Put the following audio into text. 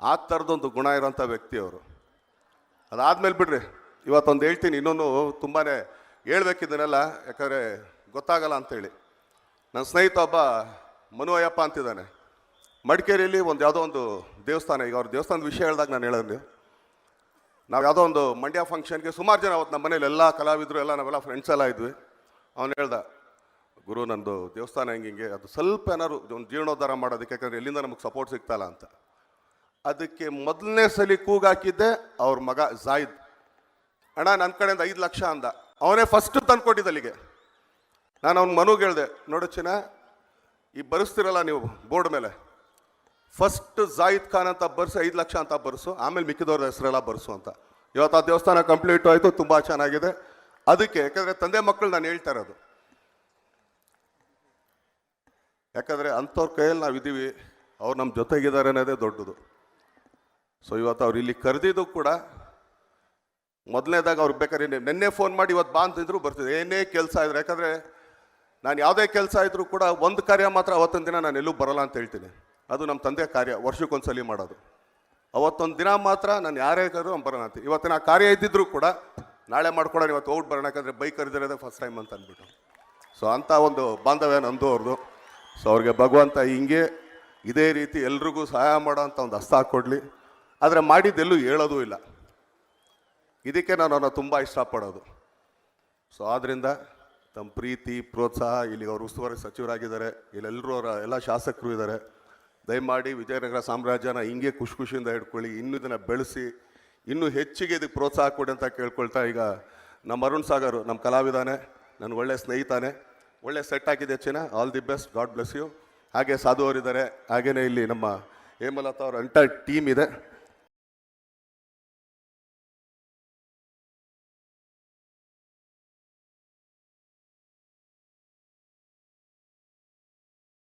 ಆ ಥರದೊಂದು ಗುಣ ಇರೋಂಥ ವ್ಯಕ್ತಿ ಅವರು. ಅದಾದಮೇಲೆ ಬಿಡ್ರಿ, ಇವತ್ತೊಂದು ಹೇಳ್ತೀನಿ, ಇನ್ನೊಂದು ತುಂಬಾ ಹೇಳ್ಬೇಕಿದ್ದನೆಲ್ಲ, ಯಾಕಂದರೆ ಗೊತ್ತಾಗಲ್ಲ ಅಂಥೇಳಿ. ನನ್ನ ಸ್ನೇಹಿತ ಒಬ್ಬ ಮನು ಅಯ್ಯಪ್ಪ ಅಂತಿದ್ದಾನೆ, ಮಡಿಕೇರಿಯಲ್ಲಿ ಯಾವುದೋ ಒಂದು ದೇವಸ್ಥಾನ. ಈಗ ಅವ್ರ ದೇವಸ್ಥಾನದ ವಿಷಯ ಹೇಳಿದಾಗ ನಾನು ಹೇಳೋದು, ನಾವು ಯಾವುದೋ ಒಂದು ಮಂಡ್ಯ ಫಂಕ್ಷನ್ಗೆ ಸುಮಾರು ಜನ ಅವತ್ತು ನಮ್ಮ ಮನೇಲಿ ಎಲ್ಲ ಕಲಾವಿದರು ಎಲ್ಲ ನಾವೆಲ್ಲ ಫ್ರೆಂಡ್ಸ್ ಎಲ್ಲ ಇದ್ವಿ. ಅವನು ಹೇಳ್ದ, ಗುರು ನಂದು ದೇವಸ್ಥಾನ ಹಿಂಗೆ ಅದು ಸ್ವಲ್ಪ ಏನಾದ್ರು ಒಂದು ಜೀರ್ಣೋದ್ಧಾರ ಮಾಡೋದಕ್ಕೆ, ಯಾಕಂದರೆ ಎಲ್ಲಿಂದ ನಮಗೆ ಸಪೋರ್ಟ್ ಸಿಗ್ತಾಯಿಲ್ಲ ಅಂತ. ಅದಕ್ಕೆ ಮೊದಲನೇ ಸಲ ಕೂಗಾಕಿದ್ದೆ ಅವ್ರ ಮಗ ಜಾಯಿದ್. ಅಣ್ಣ ನನ್ನ ಕಡೆಯಿಂದ 5 ಲಕ್ಷ ಅಂದ. ಅವನೇ ಫಸ್ಟ್ ತಂದ್ಕೊಟ್ಟಿದ್ದ ಅಲ್ಲಿಗೆ. ನಾನು ಅವ್ನ ಮನುಗೆ ಹೇಳಿದೆ, ನೋಡು ಚಿನ್ನ, ಈ ಬರೆಸ್ತಿರಲ್ಲ ನೀವು ಬೋರ್ಡ್ ಮೇಲೆ, ಫಸ್ಟ್ ಜಾಯಿದ್ ಖಾನ್ ಅಂತ ಬರ್ಸು, 5 ಲಕ್ಷ ಅಂತ ಬರ್ಸು, ಆಮೇಲೆ ಮಿಕ್ಕಿದವ್ರ ಹೆಸರೆಲ್ಲ ಬರ್ಸು ಅಂತ. ಇವತ್ತು ಆ ದೇವಸ್ಥಾನ ಕಂಪ್ಲೀಟ್ ಆಯಿತು, ತುಂಬ ಚೆನ್ನಾಗಿದೆ. ಅದಕ್ಕೆ ಯಾಕಂದರೆ ತಂದೆ ಮಕ್ಕಳು ನಾನು ಹೇಳ್ತಾ ಇರೋದು, ಯಾಕಂದರೆ ಅಂಥವ್ರ ಕೈಯಲ್ಲಿ ನಾವು ಇದ್ದೀವಿ, ಅವ್ರು ನಮ್ಮ ಜೊತೆಗಿದ್ದಾರೆ ಅನ್ನೋದೇ ದೊಡ್ಡದು. ಸೊ ಇವತ್ತು ಅವ್ರು ಇಲ್ಲಿ ಕರೆದಿದ್ದು ಕೂಡ ಮೊದಲನೇದಾಗ ಅವ್ರಿಗೆ ಬೇಕಾದ್ರೆ ನೆನ್ನೆ ಫೋನ್ ಮಾಡಿ ಇವತ್ತು ಬಾ ಅಂತಿದ್ರು ಬರ್ತಿದ್ದೆ, ಏನೇ ಕೆಲಸ ಇದ್ರೆ. ಯಾಕಂದರೆ ನಾನು ಯಾವುದೇ ಕೆಲಸ ಇದ್ರೂ ಕೂಡ ಒಂದು ಕಾರ್ಯ ಮಾತ್ರ ಅವತ್ತೊಂದು ದಿನ ನಾನು ಎಲ್ಲೂ ಬರೋಲ್ಲ ಅಂತ ಹೇಳ್ತೀನಿ. ಅದು ನಮ್ಮ ತಂದೆ ಕಾರ್ಯ, ವರ್ಷಕ್ಕೊಂದ್ಸಲಿ ಮಾಡೋದು. ಅವತ್ತೊಂದು ದಿನ ಮಾತ್ರ ನಾನು ಯಾರೇ ಕರೆದ್ರು ಬರೋಣ ಅಂತ. ಇವತ್ತಿನ ಕಾರ್ಯ ಇದ್ದಿದ್ರು ಕೂಡ ನಾಳೆ ಮಾಡ್ಕೊಡೋಣ, ಇವತ್ತು ಔಟ್ ಬರೋಣ, ಯಾಕಂದರೆ ಬೈಕ್ ಕರೆದಿರೋದೇ ಫಸ್ಟ್ ಟೈಮ್ ಅಂತ ಅಂದ್ಬಿಟ್ಟು. ಸೊ ಅಂಥ ಒಂದು ಬಾಂಧವ್ಯ ನಂದು ಅವ್ರದ್ದು. ಸೊ ಅವ್ರಿಗೆ ಭಗವಂತ ಹಿಂಗೆ ಇದೇ ರೀತಿ ಎಲ್ರಿಗೂ ಸಹಾಯ ಮಾಡೋ ಅಂತ ಒಂದು ಹಸ್ತ ಹಾಕ್ಕೊಡ್ಲಿ. ಆದರೆ ಮಾಡಿದ್ದೆಲ್ಲೂ ಹೇಳೋದೂ ಇಲ್ಲ. ಇದಕ್ಕೆ ನಾನು ಅವ್ರನ್ನ ತುಂಬ ಇಷ್ಟಪಡೋದು. ಸೊ ಆದ್ದರಿಂದ ತಮ್ಮ ಪ್ರೀತಿ ಪ್ರೋತ್ಸಾಹ, ಇಲ್ಲಿ ಅವರು ಉಸ್ತುವಾರಿ ಸಚಿವರಾಗಿದ್ದಾರೆ, ಇಲ್ಲೆಲ್ಲರೂ ಅವರ ಎಲ್ಲ ಶಾಸಕರು ಇದ್ದಾರೆ. ದಯಮಾಡಿ ವಿಜಯನಗರ ಸಾಮ್ರಾಜ್ಯನ ಹಿಂಗೆ ಖುಷಿಯಿಂದ ಹಿಡ್ಕೊಳ್ಳಿ, ಇನ್ನೂ ಇದನ್ನು ಬೆಳೆಸಿ, ಇನ್ನೂ ಹೆಚ್ಚಿಗೆ ಇದಕ್ಕೆ ಪ್ರೋತ್ಸಾಹ ಕೊಡಿ ಅಂತ ಕೇಳ್ಕೊಳ್ತಾ, ಈಗ ನಮ್ಮ ಅರುಣ್ ಸಾಗರ್ ನಮ್ಮ ಕಲಾವಿದಾನೆ, ನನ್ನ ಒಳ್ಳೆ ಸ್ನೇಹಿತಾನೆ, ಒಳ್ಳೆ ಸೆಟ್ ಆಗಿದೆ ಚಿನ್ನ. All the best, God bless you. ಹಾಗೆ ಸಾಧು ಅವರಿದ್ದಾರೆ, ಹಾಗೆಯೇ ಇಲ್ಲಿ ನಮ್ಮ ಹೇಮಲತಾ ಅವ್ರ ಎಂಟೈರ್ ಟೀಮ್ ಇದೆ.